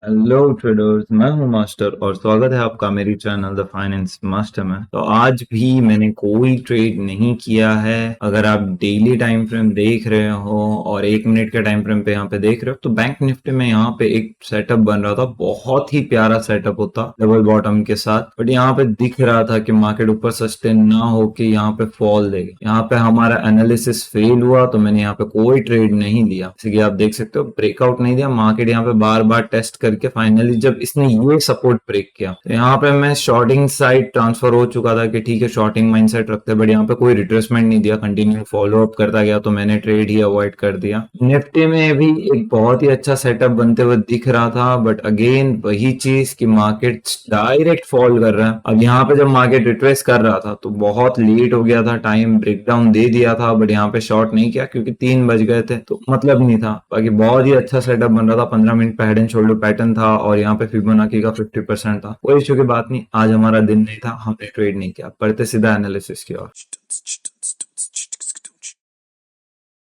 Hello traders, मैं हूं master और स्वागत है आपका मेरी चैनल द फाइनेंस मास्टर में। तो आज भी मैंने कोई ट्रेड नहीं किया है। अगर आप डेली टाइम फ्रेम देख रहे हो और 1 मिनट के टाइम फ्रेम पे यहाँ पे देख रहे हो तो बैंक निफ्टी में यहाँ पे एक सेटअप बन रहा था। बहुत ही प्यारा सेटअप होता डबल बॉटम के साथ, बट यहाँ पे दिख रहा था कि मार्केट ऊपर सस्टेन ना हो कि यहाँ पे फॉल देगा। यहाँ पे हमारा एनालिसिस फेल हुआ तो मैंने यहाँ पे कोई ट्रेड नहीं लिया। जैसे कि आप देख सकते हो ब्रेकआउट नहीं दिया, मार्केट यहाँ पे बार बार टेस्ट करके फाइनली जब इसने ये सपोर्ट ब्रेक किया तो यहाँ पे मैं शॉर्टिंग साइड ट्रांसफर हो चुका था कि ठीक है शॉर्टिंग माइंडसेट रखते हैं, बट यहाँ पे कोई रिट्रेसमेंट नहीं दिया, कंटिन्यू फॉलो अप करता गया तो मैंने ट्रेड ही अवॉइड कर दिया। निफ्टी में भी एक बहुत ही अच्छा सेटअप बनते हुए दिख रहा था, बट अगेन वही चीज कि मार्केट डायरेक्ट फॉल कर रहा है। अब यहाँ पे जब मार्केट रिट्रेस कर रहा था तो बहुत लेट हो गया था, टाइम ब्रेकडाउन दे दिया था, बट यहाँ पे शॉर्ट नहीं किया क्योंकि 3 बज गए थे तो मतलब नहीं था। बाकी बहुत ही अच्छा सेटअप बन रहा था, 15 मिनट पे हेड एंड शोल्डर पैटर्न था और यहाँ पे फिबोनाची का 50% था। कोई इश्यू की बात नहीं, आज हमारा दिन नहीं था, हमने ट्रेड नहीं किया, पढ़ते सीधा एनालिसिस की ओर।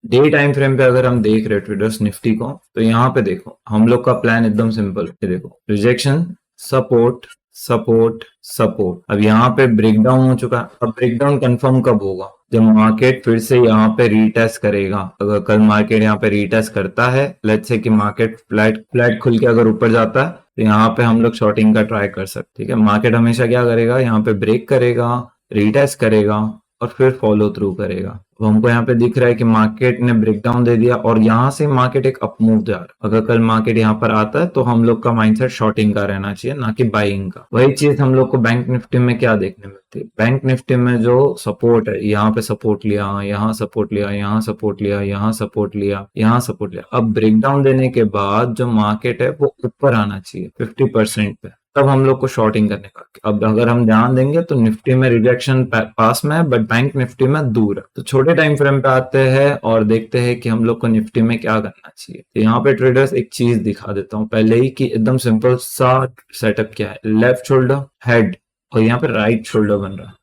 डे टाइम फ्रेम पे अगर हम देख रहे ट्रेडर्स निफ्टी को तो यहाँ पे देखो हम लोग का प्लान एकदम सिंपल है। देखो रिजेक्शन, सपोर्ट, सपोर्ट, सपोर्ट। अब यहाँ पे ब्रेकडाउन हो चुका है। अब ब्रेकडाउन कंफर्म कब होगा? जब मार्केट फिर से यहाँ पे रीटेस्ट करेगा। अगर कल मार्केट यहाँ पे रीटेस्ट करता है, लेट्स से कि मार्केट फ्लैट फ्लैट खुल के अगर ऊपर जाता है तो यहाँ पे हम लोग शॉर्टिंग का ट्राई कर सकते हैं। ठीक है, मार्केट हमेशा क्या करेगा, यहाँ पे ब्रेक करेगा, रीटेस्ट करेगा और फिर फॉलो थ्रू करेगा। तो हमको यहाँ पे दिख रहा है कि मार्केट ने ब्रेकडाउन दे दिया और यहाँ से मार्केट एक अप मूव जा रहा है। अगर कल मार्केट यहाँ पर आता है तो हम लोग का माइंडसेट शॉर्टिंग का रहना चाहिए, ना कि बाइंग का। वही चीज हम लोग को बैंक निफ्टी में क्या देखने मिलती है? बैंक निफ्टी में जो सपोर्ट है, यहाँ पे सपोर्ट लिया, यहाँ सपोर्ट लिया, यहाँ सपोर्ट लिया, यहाँ सपोर्ट लिया, यहाँ सपोर्ट लिया। अब ब्रेकडाउन देने के बाद जो मार्केट है वो ऊपर आना चाहिए 50% पे, तब हम लोग को शॉर्टिंग करने का। अब अगर हम ध्यान देंगे तो निफ्टी में रिजेक्शन पास में है, बट बैंक निफ्टी में दूर है। तो छोटे टाइम फ्रेम पे आते हैं और देखते हैं कि हम लोग को निफ्टी में क्या करना चाहिए। तो यहाँ पे ट्रेडर्स एक चीज दिखा देता हूँ पहले ही कि एकदम सिंपल सा सेटअप क्या है। लेफ्ट शोल्डर, हेड और यहाँ पे राइट शोल्डर बन रहा है।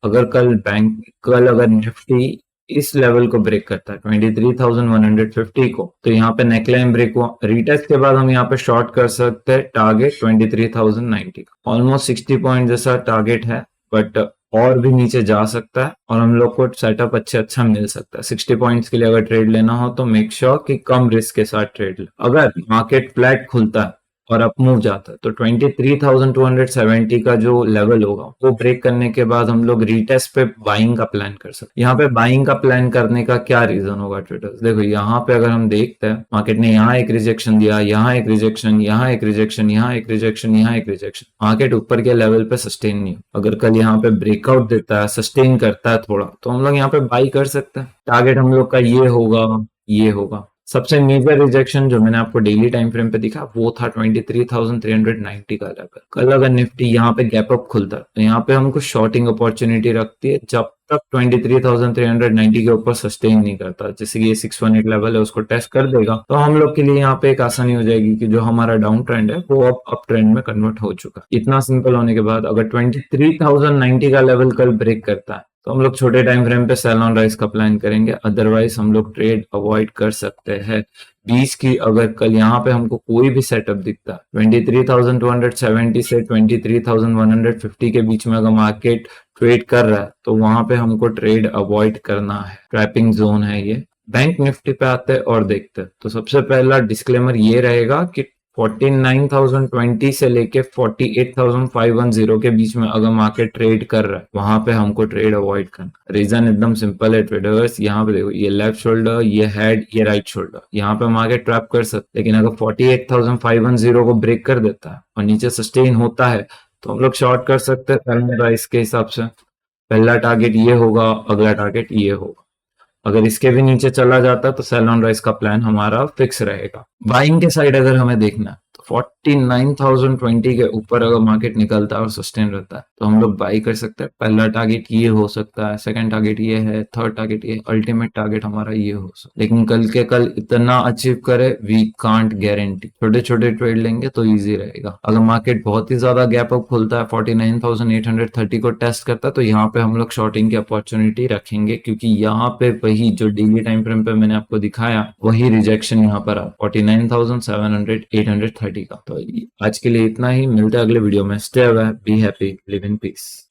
अगर कल अगर निफ्टी इस लेवल को ब्रेक करता है 23,150 को, तो यहाँ पे नेकलाइन ब्रेक हुआ, रिटेस्ट के बाद हम यहाँ पे शॉर्ट कर सकते हैं टारगेट 23,090 का। ऑलमोस्ट 60 पॉइंट जैसा टारगेट है, बट और भी नीचे जा सकता है और हम लोग को सेटअप अच्छा मिल सकता है। 60 पॉइंट्स के लिए अगर ट्रेड लेना हो तो मेक श्योर कि कम रिस्क के साथ ट्रेड ले। अगर मार्केट फ्लैट खुलता है और अप मूव जाता है तो 23,270 का जो लेवल होगा वो ब्रेक करने के बाद हम लोग रीटेस्ट पे बाइंग का प्लान कर सकते हैं। यहाँ पे बाइंग का प्लान करने का क्या रीजन होगा ट्रेडर्स? देखो यहाँ पे अगर हम देखते हैं मार्केट ने यहाँ एक रिजेक्शन दिया, यहाँ एक रिजेक्शन, यहाँ एक रिजेक्शन, यहाँ एक रिजेक्शन, यहाँ एक रिजेक्शन। मार्केट ऊपर के लेवल पे सस्टेन नहीं हो। अगर कल यहाँ पे ब्रेकआउट देता है, सस्टेन करता है थोड़ा, तो हम लोग यहाँ पे बाई कर सकते हैं। टारगेट हम लोग का ये होगा, ये होगा। सबसे मेजर रिजेक्शन जो मैंने आपको डेली टाइम फ्रेम पे दिखा वो था 23,390 का लेवल। कल अगर निफ्टी यहाँ पे गैप अप खुलता है तो यहाँ पे हमको शॉर्टिंग अपॉर्चुनिटी रखती है जब तक 23,390 के ऊपर सस्टेन नहीं करता। जैसे कि ये 618 लेवल है, उसको टेस्ट कर देगा तो हम लोग के लिए यहाँ पे एक आसानी हो जाएगी कि जो हमारा डाउन ट्रेंड है वो अब अप ट्रेंड में कन्वर्ट हो चुका है। इतना सिंपल होने के बाद अगर 23,090 का लेवल कल ब्रेक करता है तो हम लोग छोटे टाइम फ्रेम पे सेल ऑन राइज का प्लान करेंगे, अदरवाइज हम लोग ट्रेड अवॉइड कर सकते हैं। 20 की अगर कल यहाँ पे हमको कोई भी सेटअप दिखता है 23,270 से 23,150 के बीच में अगर मार्केट ट्रेड कर रहा है तो वहां पे हमको ट्रेड अवॉइड करना है, ट्रैपिंग जोन है ये। बैंक निफ्टी पे आते हैं और देखते हैं तो सबसे पहला डिस्क्लेमर ये रहेगा कि 49,020 से लेके 48,510 के बीच में अगर मार्केट ट्रेड कर रहा है वहां पे हमको ट्रेड अवॉइड करना। रीजन एकदम सिंपल है ट्रेडर्स, यहाँ पे देखो ये लेफ्ट शोल्डर, ये हेड, ये राइट शोल्डर, यहाँ पे मार्केट ट्रैप कर सकते, लेकिन अगर 48,510 को ब्रेक कर देता है और नीचे सस्टेन होता है तो हम लोग शॉर्ट कर सकते हैं प्राइस के हिसाब से। पहला टारगेट ये होगा, अगला टारगेट ये होगा। अगर इसके भी नीचे चला जाता तो सेल ऑन राइज का प्लान हमारा फिक्स रहेगा। बाइंग के साइड अगर हमें देखना है तो 49,020 के ऊपर अगर मार्केट निकलता है और सस्टेन रहता है तो हम लोग बाई कर सकते हैं। पहला टारगेट ये हो सकता है, सेकंड टारगेट ये है, थर्ड टारगेट ये, अल्टीमेट टारगेट हमारा ये हो सकता है। लेकिन कल के कल इतना अचीव करे वी कांट गारंटी। छोटे छोटे ट्रेड लेंगे तो ईजी रहेगा। अगर मार्केट बहुत ही ज्यादा गैप अप खुलता है 49,830 को टेस्ट करता है तो यहाँ पे हम लोग शॉर्टिंग की अपॉर्चुनिटी रखेंगे, क्योंकि यहाँ पे वही जो डेली टाइम फ्रेम पे मैंने आपको दिखाया वही रिजेक्शन यहाँ पर 49,700 830 अपॉर्चुनिटी का। तो आज के लिए इतना ही, मिलते हैं अगले वीडियो में। Stay away, be happy, live in peace.